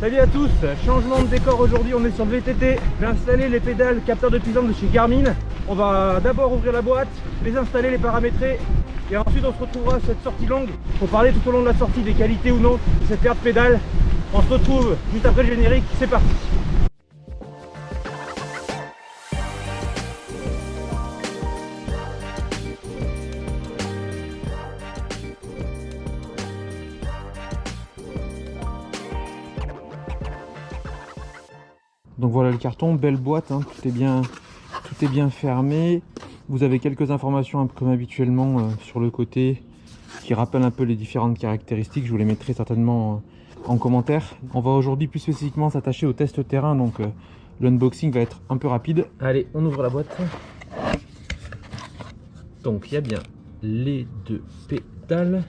Salut à tous, changement de décor aujourd'hui, on est sur le VTT. J'ai installé les pédales capteurs de puissance de chez Garmin. On va d'abord ouvrir la boîte, les installer, les paramétrer et ensuite on se retrouvera sur cette sortie longue pour parler tout au long de la sortie des qualités ou non de cette paire de pédales. On se retrouve juste après le générique, c'est parti. Donc voilà le carton, belle boîte, hein, tout est bien fermé. Vous avez quelques informations comme habituellement sur le côté qui rappellent un peu les différentes caractéristiques. Je vous les mettrai certainement en commentaire. On va aujourd'hui plus spécifiquement s'attacher au test terrain, donc l'unboxing va être un peu rapide. Allez, on ouvre la boîte. Donc il y a bien les deux pédales.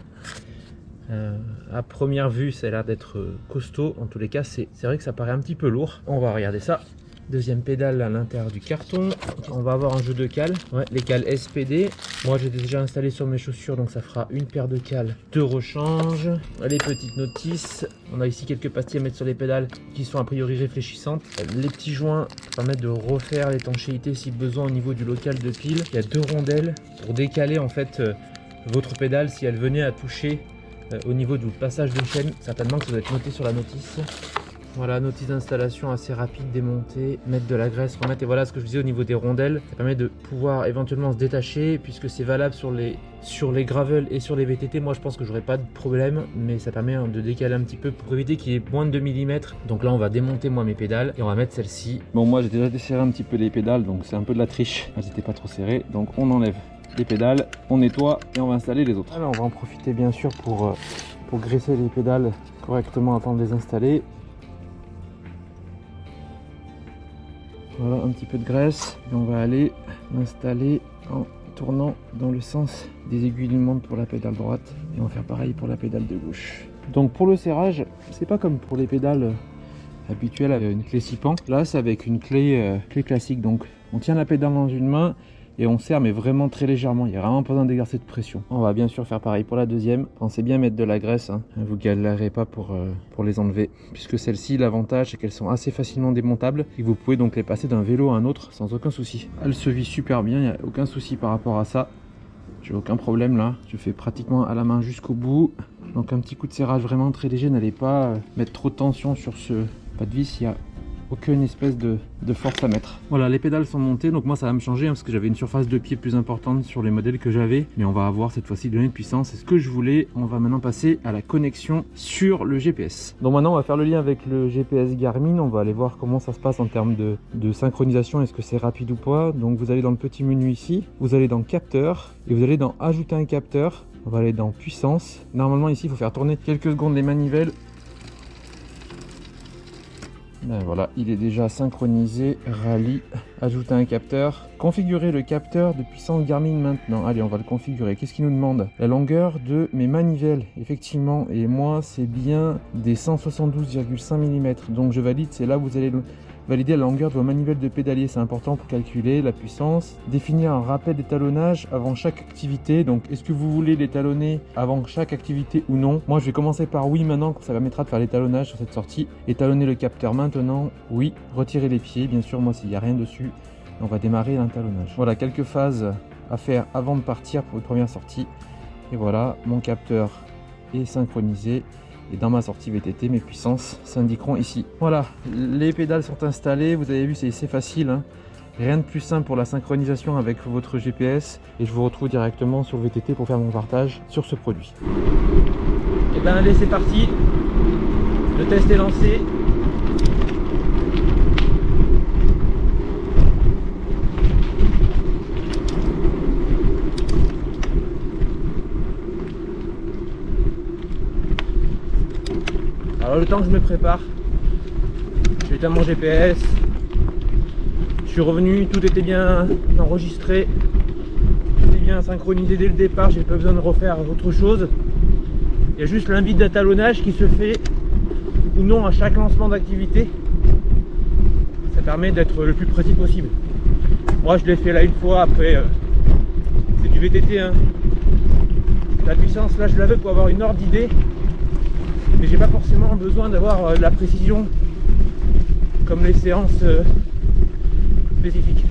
À première vue ça a l'air d'être costaud, en tous les cas c'est vrai que ça paraît un petit peu lourd. On va regarder ça. Deuxième pédale à l'intérieur du carton, on va avoir un jeu de cales, les cales SPD. Moi j'ai déjà installé sur mes chaussures, donc ça fera une paire de cales de rechange. Les petites notices, on a ici quelques pastilles à mettre sur les pédales qui sont a priori réfléchissantes. Les petits joints permettent de refaire l'étanchéité si besoin au niveau du local de pile. Il y a deux rondelles pour décaler en fait votre pédale si elle venait à toucher au niveau du passage de chaîne. Certainement que ça doit être noté sur la notice. Voilà, notice d'installation assez rapide, démonter, mettre de la graisse, remettre. Et voilà ce que je disais au niveau des rondelles, ça permet de pouvoir éventuellement se détacher puisque c'est valable sur les gravel et sur les VTT. Moi je pense que j'aurai pas de problème, mais ça permet de décaler un petit peu pour éviter qu'il y ait moins de 2 mm. Donc là on va démonter moi mes pédales et on va mettre celle-ci. Bon, moi j'ai déjà desserré un petit peu les pédales, donc c'est un peu de la triche, elles n'étaient pas trop serrées, donc on enlève les pédales, on nettoie et on va installer les autres. Alors on va en profiter bien sûr pour graisser les pédales correctement avant de les installer. Voilà, un petit peu de graisse et on va aller l'installer en tournant dans le sens des aiguilles d'une montre pour la pédale droite et on va faire pareil pour la pédale de gauche. Donc pour le serrage, c'est pas comme pour les pédales habituelles avec une clé 6 pans. Là c'est avec une clé classique, donc on tient la pédale dans une main et on serre mais vraiment très légèrement, il n'y a vraiment pas besoin d'exercer de pression. On va bien sûr faire pareil pour la deuxième. Pensez bien mettre de la graisse, hein. Vous galérez pas pour les enlever, puisque celles-ci, l'avantage c'est qu'elles sont assez facilement démontables et vous pouvez donc les passer d'un vélo à un autre sans aucun souci. Elles se vissent super bien, il n'y a aucun souci par rapport à ça. J'ai aucun problème là, je fais pratiquement à la main jusqu'au bout. Donc un petit coup de serrage vraiment très léger, n'allez pas mettre trop de tension sur ce pas de vis, il y a aucune espèce de force à mettre. Voilà, les pédales sont montées, donc moi ça va me changer parce que j'avais une surface de pied plus importante sur les modèles que j'avais, mais on va avoir cette fois-ci données de puissance, c'est ce que je voulais. On va maintenant passer à la connexion sur le GPS. Donc maintenant on va faire le lien avec le GPS Garmin, on va aller voir comment ça se passe en termes de synchronisation, est-ce que c'est rapide ou pas. Donc vous allez dans le petit menu ici, vous allez dans capteur et vous allez dans ajouter un capteur, on va aller dans puissance. Normalement ici il faut faire tourner quelques secondes les manivelles. Ben voilà, il est déjà synchronisé, rallye, ajouter un capteur, configurer le capteur de puissance Garmin maintenant. Allez, on va le configurer. Qu'est-ce qu'il nous demande? La longueur de mes manivelles, effectivement, et moi c'est bien des 172,5 mm, donc je valide. C'est là où vous allez valider la longueur de vos manivelles de pédalier, c'est important pour calculer la puissance. Définir un rappel d'étalonnage avant chaque activité, donc est-ce que vous voulez l'étalonner avant chaque activité ou non? Moi je vais commencer par oui maintenant, ça permettra de faire l'étalonnage sur cette sortie. Étalonner le capteur maintenant, oui. Retirer les pieds, bien sûr, moi s'il n'y a rien dessus, on va démarrer l'étalonnage. Voilà, quelques phases à faire avant de partir pour une première sortie. Et voilà, mon capteur est synchronisé. Et dans ma sortie VTT, mes puissances s'indiqueront ici. Voilà, les pédales sont installées. Vous avez vu, c'est assez facile, hein. Rien de plus simple pour la synchronisation avec votre GPS. Et je vous retrouve directement sur le VTT pour faire mon partage sur ce produit. Et ben allez, c'est parti. Le test est lancé. Alors le temps que je me prépare, j'ai éteint mon GPS, je suis revenu, tout était bien enregistré, tout était bien synchronisé dès le départ, j'ai pas besoin de refaire autre chose. Il y a juste l'invite d'étalonnage qui se fait ou non à chaque lancement d'activité. Ça permet d'être le plus précis possible. Moi je l'ai fait là une fois, après c'est du VTT, hein. La puissance là je la veux pour avoir une ordre d'idée. mais j'ai pas forcément besoin d'avoir de la précision comme les séances spécifiques.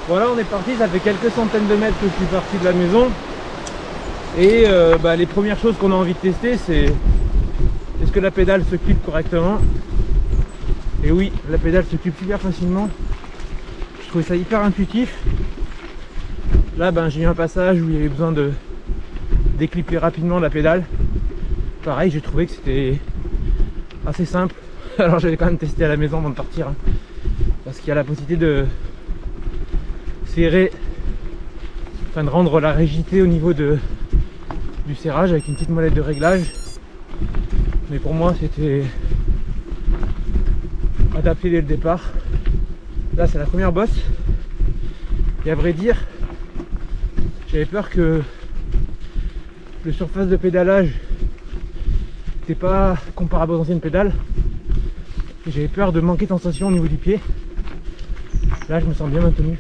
Voilà, on est parti, ça fait quelques centaines de mètres que je suis parti de la maison et les premières choses qu'on a envie de tester, c'est est-ce que la pédale se clip correctement. Et oui, la pédale se clip super facilement. Je trouvais ça hyper intuitif. Là j'ai eu un passage où il y avait besoin de déclipper rapidement la pédale. Pareil, j'ai trouvé que c'était assez simple. Alors j'avais quand même testé à la maison avant de partir, hein, parce qu'il y a la possibilité de serrer, enfin de rendre la rigidité au niveau du serrage avec une petite molette de réglage. Mais pour moi c'était adapté dès le départ. Là c'est la première bosse et à vrai dire j'avais peur que le surface de pédalage n'était pas comparable aux anciennes pédales et j'avais peur de manquer de sensation au niveau du pied. Là je me sens bien maintenu,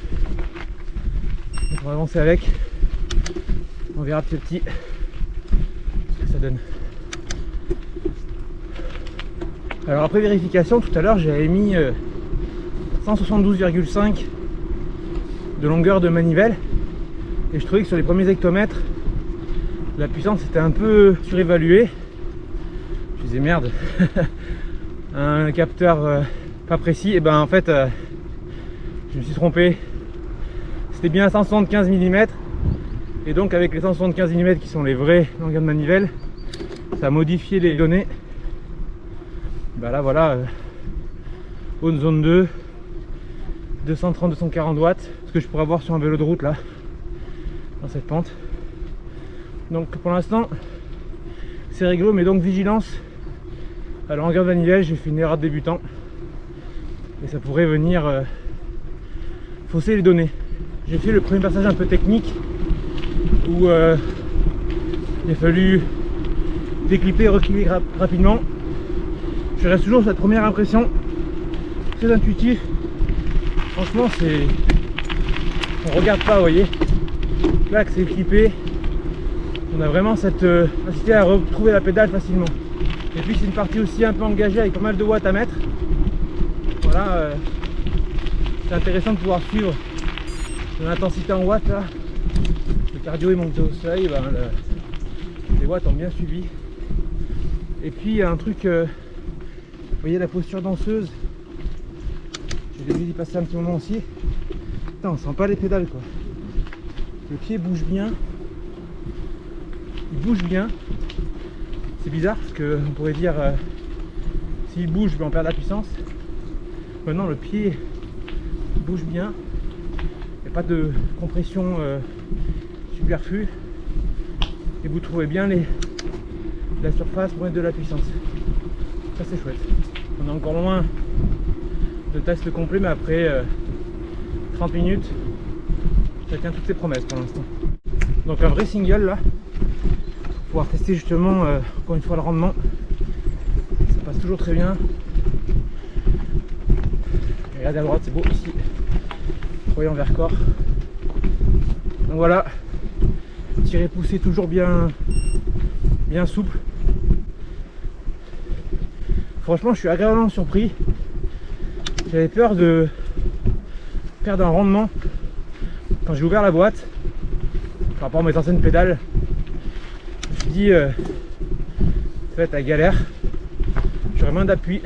donc on va avancer avec, on verra petit à petit ce que ça donne. Alors après vérification, tout à l'heure j'avais mis 172,5 de longueur de manivelle et je trouvais que sur les premiers hectomètres la puissance était un peu surévaluée. Je disais merde, un capteur pas précis, et en fait je me suis trompé, c'était bien 175 mm et donc avec les 175 mm qui sont les vraies longueurs de manivelle, ça a modifié les données. Là voilà, haute zone 2, 230-240 watts, ce que je pourrais avoir sur un vélo de route là, dans cette pente. Donc pour l'instant c'est réglo, mais donc vigilance à la longueur de manivelle, j'ai fait une erreur de débutant et ça pourrait venir fausser les données. J'ai fait le premier passage un peu technique où il a fallu déclipper et reclipper rapidement. Je reste toujours sur cette première impression, très intuitif. Franchement, c'est, on regarde pas, vous voyez. Là que c'est clippé, on a vraiment cette facilité à retrouver la pédale facilement. Et puis c'est une partie aussi un peu engagée avec pas mal de watts à mettre. Voilà, c'est intéressant de pouvoir suivre l'intensité en watts là. Le cardio est monté au seuil, les watts ont bien suivi. Et puis il y a un truc, vous voyez la posture danseuse, j'ai dû y passer un petit moment aussi. Putain, on sent pas les pédales quoi. Le pied bouge bien, il bouge bien. C'est bizarre parce que on pourrait dire s'il bouge on perd la puissance. Maintenant le pied bouge bien, il n'y a pas de compression superflue et vous trouvez bien la surface pour mettre de la puissance. Ça c'est chouette. On est encore loin de test complet, mais après 30 minutes ça tient toutes ses promesses pour l'instant. Donc un vrai single là pour pouvoir tester justement encore une fois le rendement. Ça passe toujours très bien. Et regardez à droite, c'est beau ici. Voyons Vercors. Donc voilà, tirer poussé toujours bien souple. Franchement je suis agréablement surpris. J'avais peur de perdre un rendement quand j'ai ouvert la boîte par rapport à mes anciennes pédales. Je me suis dit ça va être la galère, j'aurai moins d'appui.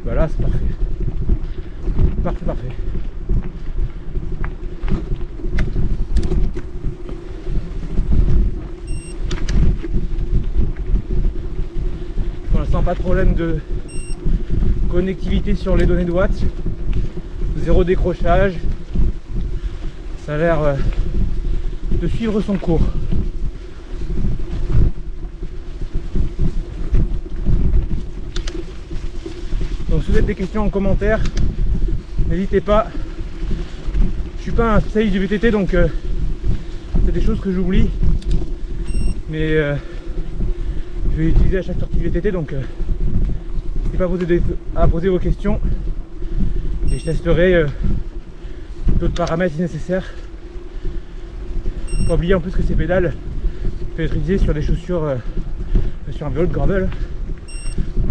Voilà, c'est parfait. Parfait. Pour l'instant pas de problème de connectivité sur les données de watts, zéro décrochage, ça a l'air de suivre son cours. Donc si vous avez des questions en commentaire, n'hésitez pas. Je suis pas un spécialiste du VTT, donc c'est des choses que j'oublie, mais je vais utiliser à chaque sortie de VTT, donc n'hésitez pas à poser vos questions et je testerai d'autres paramètres si nécessaire. Faut pas oublier en plus que ces pédales peuvent être utilisées sur des chaussures sur un vélo de gravel,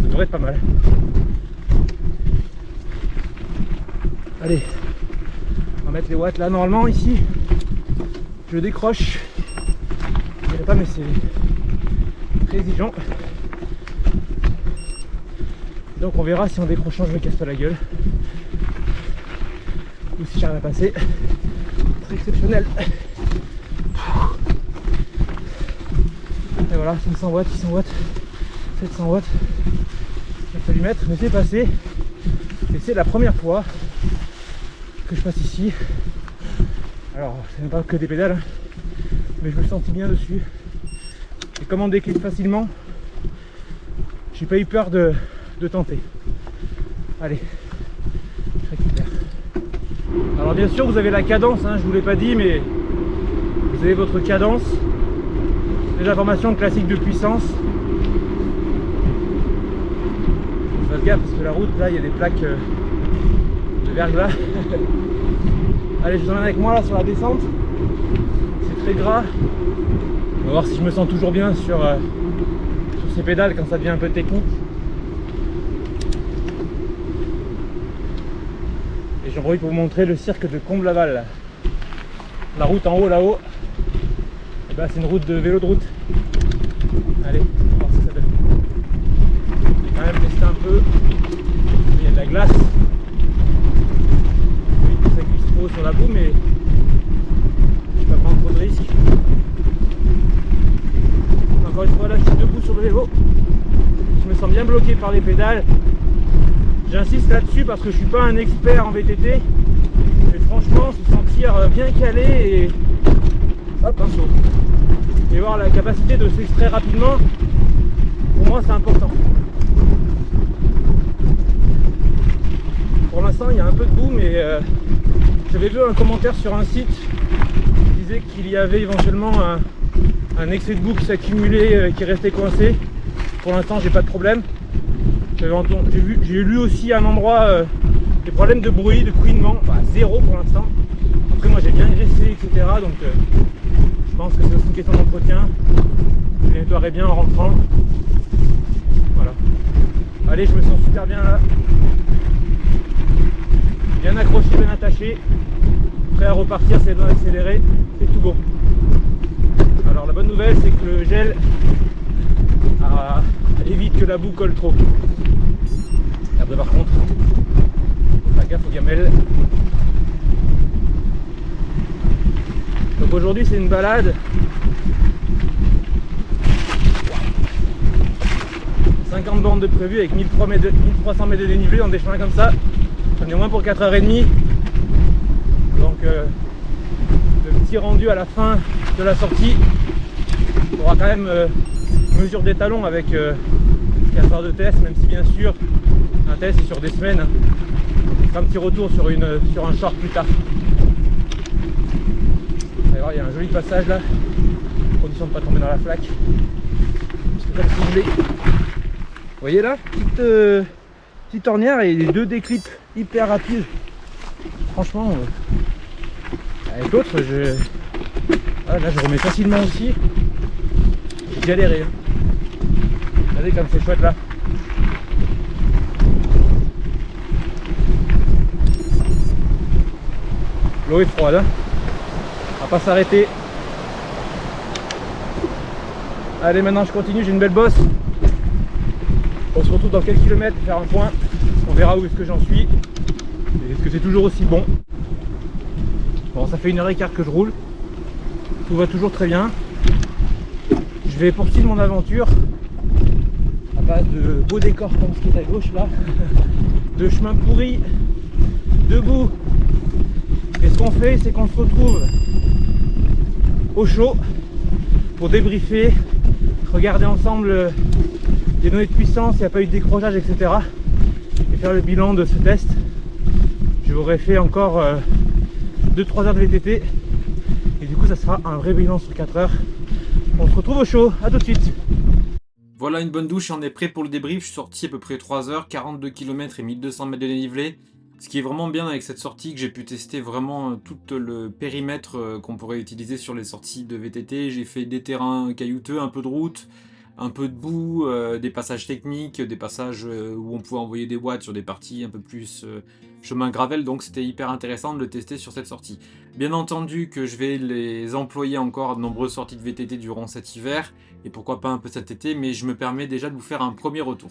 ça devrait être pas mal. Allez, on va mettre les watts là. Normalement ici, je décroche. Je dirais pas, mais c'est très exigeant. Donc on verra si en décrochant je me casse pas la gueule. Ou si j'arrive à passer. Très exceptionnel. Et voilà, 500 watts, 600 watts, 700 watts. Il a fallu mettre, mais c'est passé. Et c'est la première fois que je passe ici. Alors, c'est même pas que des pédales, mais je me sentis bien dessus. Et comme on décline facilement, j'ai pas eu peur de tenter. Allez, je récupère. Alors bien sûr vous avez la cadence, hein, je vous l'ai pas dit, mais vous avez votre cadence, les informations classiques de puissance. Faites gaffe parce que la route là il y a des plaques de verglas. Allez, je vous emmène avec moi là sur la descente. C'est très gras. On va voir si je me sens toujours bien sur ces pédales quand ça devient un peu technique. Et j'en profite pour vous montrer le cirque de Comble-Laval. La route en haut là-haut, et ben, c'est une route de vélo de route. Allez, on va voir ce que ça donne. Je vais quand même tester un peu. Il y a de la glace. Oui, ça glisse trop sur la boue, mais je ne vais pas prendre trop de risques. Encore une fois là, je suis debout sur le vélo. Je me sens bien bloqué par les pédales. J'insiste là-dessus parce que je suis pas un expert en VTT. Mais franchement, se sentir bien calé et hop, un saut. Et voir la capacité de s'extraire rapidement, pour moi c'est important. Pour l'instant il y a un peu de boue, mais j'avais vu un commentaire sur un site qui disait qu'il y avait éventuellement un excès de boue qui s'accumulait, qui restait coincé. Pour l'instant j'ai pas de problème. J'ai lu aussi à un endroit des problèmes de bruit, de couinement, enfin, zéro pour l'instant. Après moi j'ai bien graissé, etc. Donc je pense que c'est aussi une question d'entretien. Je les nettoierai bien en rentrant. Voilà. Allez, je me sens super bien là. Bien accroché, bien attaché. Prêt à repartir, c'est bien accéléré. C'est tout bon. Alors la bonne nouvelle c'est que le gel évite que la boue colle trop. Après par contre, faut faire gaffe aux gamelles. Donc aujourd'hui c'est une balade. 50 bandes de prévues avec 1300 mètres de dénivelé dans des chemins comme ça. J'en ai au moins pour 4h30. Donc le petit rendu à la fin de la sortie, on aura quand même mesure des talons avec 4 heures de test, même si bien sûr un test c'est sur des semaines. On fera un petit retour sur un short plus tard. Vous allez voir, il y a un joli passage là, condition de ne pas tomber dans la flaque. Comme si vous voulez. Vous voyez là, petite ornière et les 2 déclips hyper rapides. Franchement, avec l'autre, là je remets facilement aussi. J'ai galéré. Regardez comme c'est chouette là. L'eau est froide, hein. On va pas s'arrêter. Allez, maintenant je continue, j'ai une belle bosse. On se retrouve dans quelques kilomètres, faire un point. On verra où est-ce que j'en suis. Et est-ce que c'est toujours aussi bon. Bon, ça fait 1h15 que je roule. Tout va toujours très bien. Je vais poursuivre mon aventure à base de beaux décors comme ce qui est à gauche là, de chemins pourris, de boue. Et ce qu'on fait, c'est qu'on se retrouve au chaud pour débriefer, regarder ensemble les données de puissance, il n'y a pas eu de décrochage, etc. Et faire le bilan de ce test. Je vous aurais fait encore 2-3 heures de VTT et du coup ça sera un vrai bilan sur 4 heures. On se retrouve au chaud, à tout de suite. Voilà une bonne douche et on est prêt pour le débrief. Je suis sorti à peu près 3 heures, 42 km et 1200 mètres de dénivelé. Ce qui est vraiment bien avec cette sortie, que j'ai pu tester vraiment tout le périmètre qu'on pourrait utiliser sur les sorties de VTT. J'ai fait des terrains caillouteux, un peu de route, un peu de boue, des passages techniques, des passages où on pouvait envoyer des watts sur des parties un peu plus chemin gravel, donc c'était hyper intéressant de le tester sur cette sortie. Bien entendu que je vais les employer encore à de nombreuses sorties de VTT durant cet hiver, et pourquoi pas un peu cet été, mais je me permets déjà de vous faire un premier retour.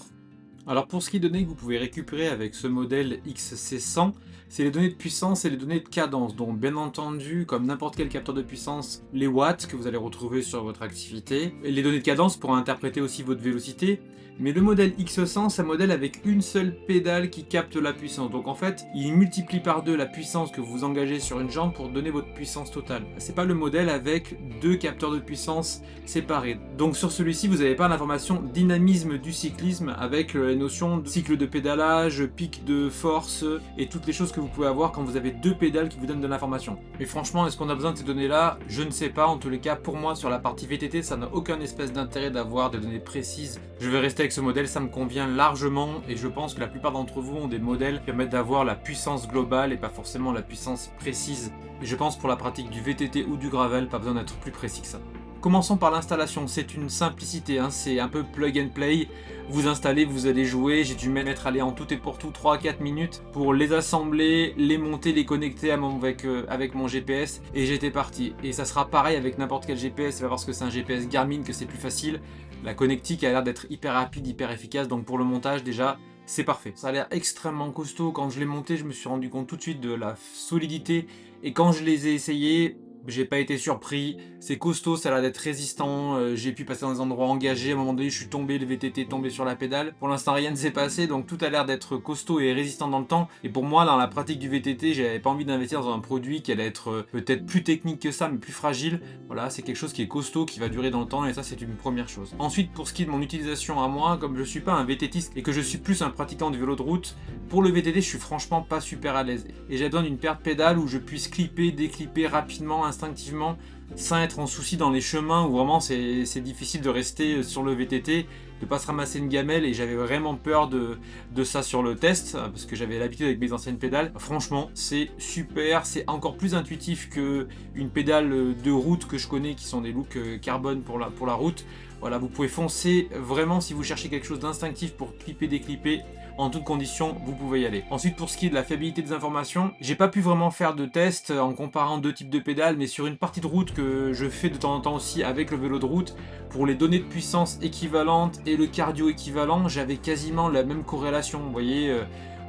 Alors pour ce qui est des données que vous pouvez récupérer avec ce modèle XC100, c'est les données de puissance et les données de cadence. Donc bien entendu, comme n'importe quel capteur de puissance, les watts que vous allez retrouver sur votre activité. Et les données de cadence pour interpréter aussi votre vélocité. Mais le modèle X100, c'est un modèle avec une seule pédale qui capte la puissance. Donc en fait, il multiplie par 2 la puissance que vous engagez sur une jambe pour donner votre puissance totale. C'est pas le modèle avec 2 capteurs de puissance séparés. Donc sur celui-ci, vous n'avez pas l'information dynamisme du cyclisme avec les notions de cycle de pédalage, pic de force et toutes les choses que vous pouvez avoir quand vous avez 2 pédales qui vous donnent de l'information. Mais franchement, est-ce qu'on a besoin de ces données-là? Je ne sais pas. En tous les cas, pour moi, sur la partie VTT, ça n'a aucun espèce d'intérêt d'avoir des données précises. Je vais rester avec ce modèle, ça me convient largement et je pense que la plupart d'entre vous ont des modèles qui permettent d'avoir la puissance globale et pas forcément la puissance précise. Et je pense pour la pratique du VTT ou du gravel, pas besoin d'être plus précis que ça. Commençons par l'installation, c'est une simplicité, hein, c'est un peu plug and play. Vous installez, vous allez jouer, j'ai dû mettre aller en tout et pour tout 3 à 4 minutes pour les assembler, les monter, les connecter avec mon GPS et j'étais parti. Et ça sera pareil avec n'importe quel GPS, c'est pas parce que c'est un GPS Garmin que c'est plus facile. La connectique a l'air d'être hyper rapide, hyper efficace, donc pour le montage déjà, c'est parfait. Ça a l'air extrêmement costaud, quand je l'ai monté, je me suis rendu compte tout de suite de la solidité et quand je les ai essayés, j'ai pas été surpris, c'est costaud, ça a l'air d'être résistant, j'ai pu passer dans des endroits engagés, à un moment donné je suis tombé, le VTT est tombé sur la pédale. Pour l'instant rien ne s'est passé, donc tout a l'air d'être costaud et résistant dans le temps. Et pour moi, dans la pratique du VTT, j'avais pas envie d'investir dans un produit qui allait être peut-être plus technique que ça, mais plus fragile. Voilà, c'est quelque chose qui est costaud, qui va durer dans le temps, et ça c'est une première chose. Ensuite, pour ce qui est de mon utilisation à moi, comme je suis pas un VTTiste et que je suis plus un pratiquant du vélo de route, pour le VTT je suis franchement pas super à l'aise. Et j'ai besoin d'une paire de pédales où je puisse clipper, déclipper rapidement, instinctivement, sans être en souci dans les chemins où vraiment c'est difficile de rester sur le VTT, de pas se ramasser une gamelle, et j'avais vraiment peur de ça sur le test parce que j'avais l'habitude avec mes anciennes pédales. Franchement c'est super, c'est encore plus intuitif que une pédale de route que je connais qui sont des looks carbone pour la route. Voilà, vous pouvez foncer vraiment si vous cherchez quelque chose d'instinctif pour clipper, déclipper. En toutes conditions, vous pouvez y aller. Ensuite, pour ce qui est de la fiabilité des informations, j'ai pas pu vraiment faire de test en comparant 2 types de pédales, mais sur une partie de route que je fais de temps en temps aussi avec le vélo de route, pour les données de puissance équivalentes et le cardio équivalent, j'avais quasiment la même corrélation. Vous voyez,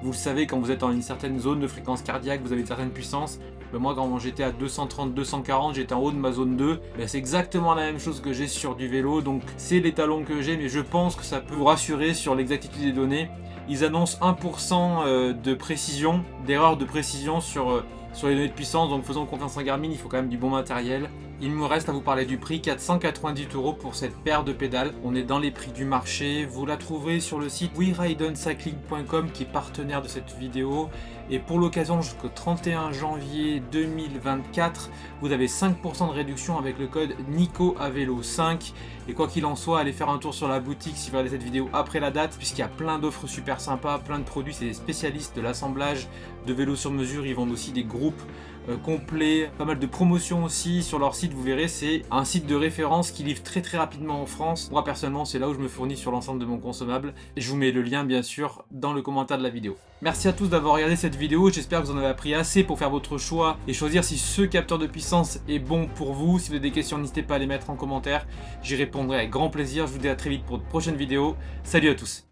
vous le savez, quand vous êtes dans une certaine zone de fréquence cardiaque, vous avez une certaine puissance. Ben moi, quand j'étais à 230, 240, j'étais en haut de ma zone 2. Ben c'est exactement la même chose que j'ai sur du vélo, donc c'est l'étalon que j'ai, mais je pense que ça peut vous rassurer sur l'exactitude des données. Ils annoncent 1% de précision, d'erreur de précision sur les données de puissance, donc faisons confiance à Garmin, il faut quand même du bon matériel. Il me reste à vous parler du prix, 498 € pour cette paire de pédales. On est dans les prix du marché, vous la trouverez sur le site weridencycling.com qui est partenaire de cette vidéo. Et pour l'occasion, jusqu'au 31 janvier 2024, vous avez 5% de réduction avec le code NICOAVELO5. Et quoi qu'il en soit, allez faire un tour sur la boutique si vous regardez cette vidéo après la date, puisqu'il y a plein d'offres super sympas, plein de produits. C'est des spécialistes de l'assemblage de vélos sur mesure. Ils vendent aussi des groupes complets, pas mal de promotions aussi sur leur site. Vous verrez, c'est un site de référence qui livre très rapidement en France. Moi personnellement, c'est là où je me fournis sur l'ensemble de mon consommable. Et je vous mets le lien bien sûr dans le commentaire de la vidéo. Merci à tous d'avoir regardé cette vidéo. J'espère que vous en avez appris assez pour faire votre choix et choisir si ce capteur de puissance est bon pour vous. Si vous avez des questions, n'hésitez pas à les mettre en commentaire. J'y répondrai avec grand plaisir. Je vous dis à très vite pour de prochaines vidéos. Salut à tous.